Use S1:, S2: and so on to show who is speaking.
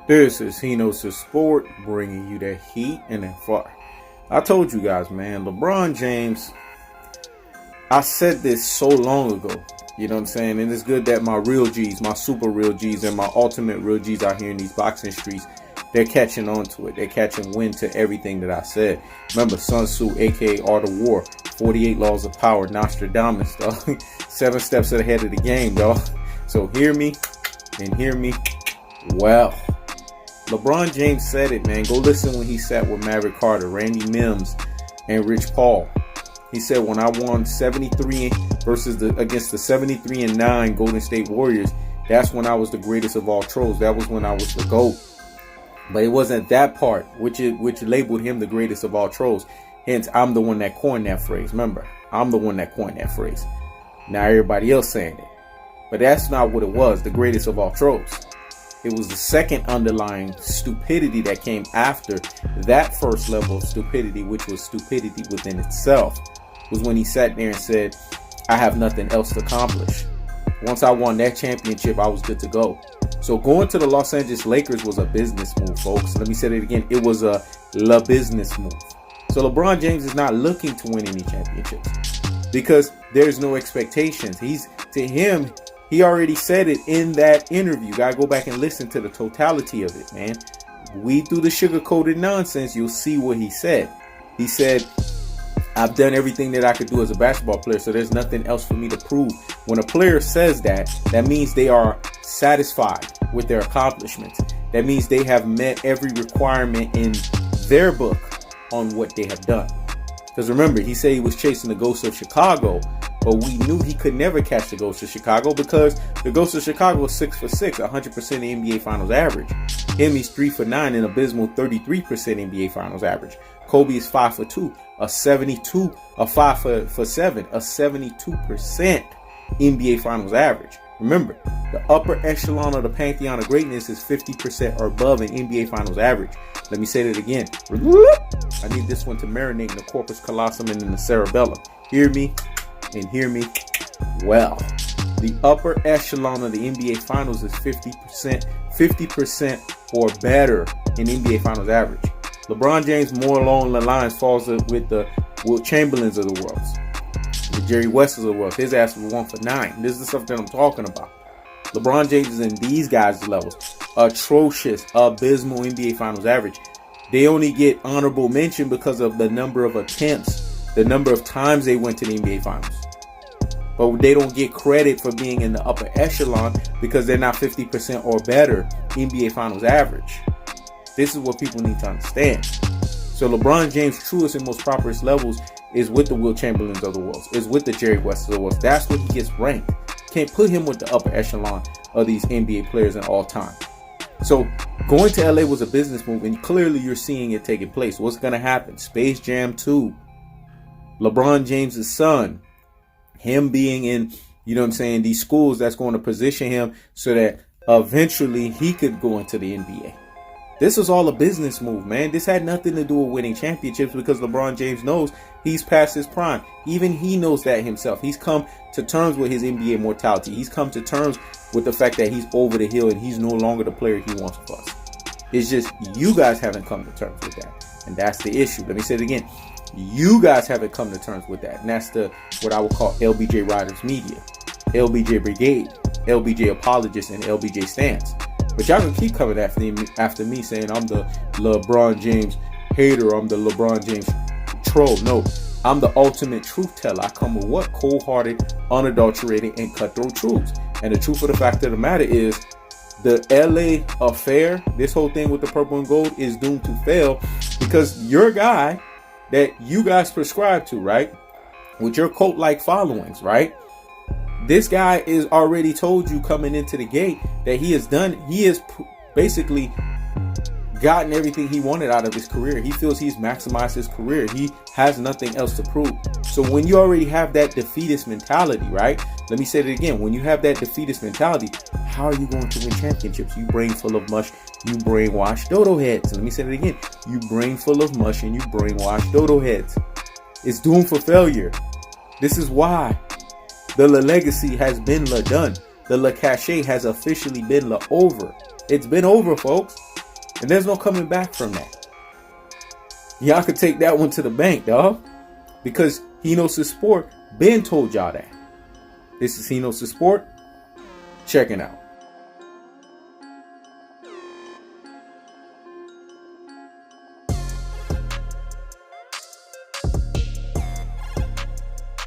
S1: This is Hino's the Sport, bringing you that heat and that fire. I told you guys, man, LeBron James, I said this so long ago, you know what I'm saying? And it's good that my real G's, my super real G's, and my ultimate real G's out here in these boxing streets, they're catching on to it. They're catching wind to everything that I said. Remember, Sun Tzu, aka Art of War, 48 Laws of Power, Nostradamus, dog. 7 steps ahead of the game, dog. So hear me and hear me well. LeBron James said it, man. Go listen when he sat with Maverick Carter, Randy Mims, and Rich Paul. He said, when I won 73 against the 73-9 Golden State Warriors, that's when I was the greatest of all trolls. That was when I was the GOAT. But it wasn't that part which labeled him the greatest of all trolls. Hence, I'm the one that coined that phrase. Remember, I'm the one that coined that phrase. Now everybody else saying it. But that's not what it was, the greatest of all trolls. It was the second underlying stupidity that came after that first level of stupidity, which was stupidity within itself, was when he sat there and said, I have nothing else to accomplish. Once I won that championship, I was good to go. So going to the Los Angeles Lakers was a business move, folks. Let me say it again. It was a business move. So LeBron James is not looking to win any championships because there's no expectations. He already said it in that interview. You gotta go back and listen to the totality of it, man. Weed through the sugar-coated nonsense, you'll see what he said. He said, I've done everything that I could do as a basketball player, so there's nothing else for me to prove. When a player says that, that means they are satisfied with their accomplishments. That means they have met every requirement in their book on what they have done. Because remember, he said he was chasing the ghost of Chicago, but we knew he could never catch the ghost of Chicago because the ghost of Chicago is 6 for 6, 100% NBA Finals average. Him, he's 3 for 9, an abysmal 33% NBA Finals average. Kobe is 5 for 2, a 72, a 5 for 7, a 72% NBA Finals average. Remember, the upper echelon of the pantheon of greatness is 50% or above an NBA Finals average. Let me say that again. I need this one to marinate in the corpus callosum and in the cerebellum. Hear me and hear me well. The upper echelon of the NBA Finals is 50% or better in NBA Finals average. LeBron James more along the lines falls with the Wilt Chamberlains of the world, the Jerry Wests of the world. His ass was 1 for 9. This is the stuff that I'm talking about. LeBron James is in these guys' levels. Atrocious, abysmal NBA Finals average. They only get honorable mention because of the number of attempts, the number of times they went to the NBA Finals. But they don't get credit for being in the upper echelon because they're not 50% or better NBA Finals average. This is what people need to understand. So LeBron James' truest and most properest levels is with the Wilt Chamberlains of the world, is with the Jerry Wests of the world. That's where he gets ranked. Can't put him with the upper echelon of these NBA players in all time. So going to LA was a business move, and clearly you're seeing it taking place. What's going to happen? Space Jam 2, LeBron James' son, him being in, you know what I'm saying, these schools that's going to position him so that eventually he could go into the NBA. This was all a business move, man. This had nothing to do with winning championships because LeBron James knows he's past his prime. Even he knows that himself. He's come to terms with his NBA mortality. He's come to terms with the fact that he's over the hill and he's no longer the player he once was. It's just you guys haven't come to terms with that. And that's the issue. Let me say it again. You guys haven't come to terms with that. And that's what I would call LBJRidersMedia, LBJ Brigade, LBJ Apologist, and LBJStans. But y'all can keep coming after me saying I'm the LeBron James hater, I'm the LeBron James troll. No, I'm the ultimate truth teller. I come with what? Cold-hearted, unadulterated, and cutthroat truths. And the truth of the fact of the matter is the LA affair, this whole thing with the purple and gold is doomed to fail because your guy that you guys prescribe to, right, with your cult-like followings, right? This guy is already told you coming into the gate that he has basically gotten everything he wanted out of his career. He feels he's maximized his career. He has nothing else to prove. So when you already have that defeatist mentality, right? Let me say it again. When you have that defeatist mentality, how are you going to win championships? You brain full of mush, you brainwashed dodo heads. Let me say it again. You brain full of mush and you brainwashed dodo heads. It's doomed for failure. This is why. The legacy has been done. The cachet has officially been over. It's been over, folks. And there's no coming back from that. Y'all could take that one to the bank, dog. Because he knows his sport. Ben told y'all that. This is He Knows His Sport. Checking out.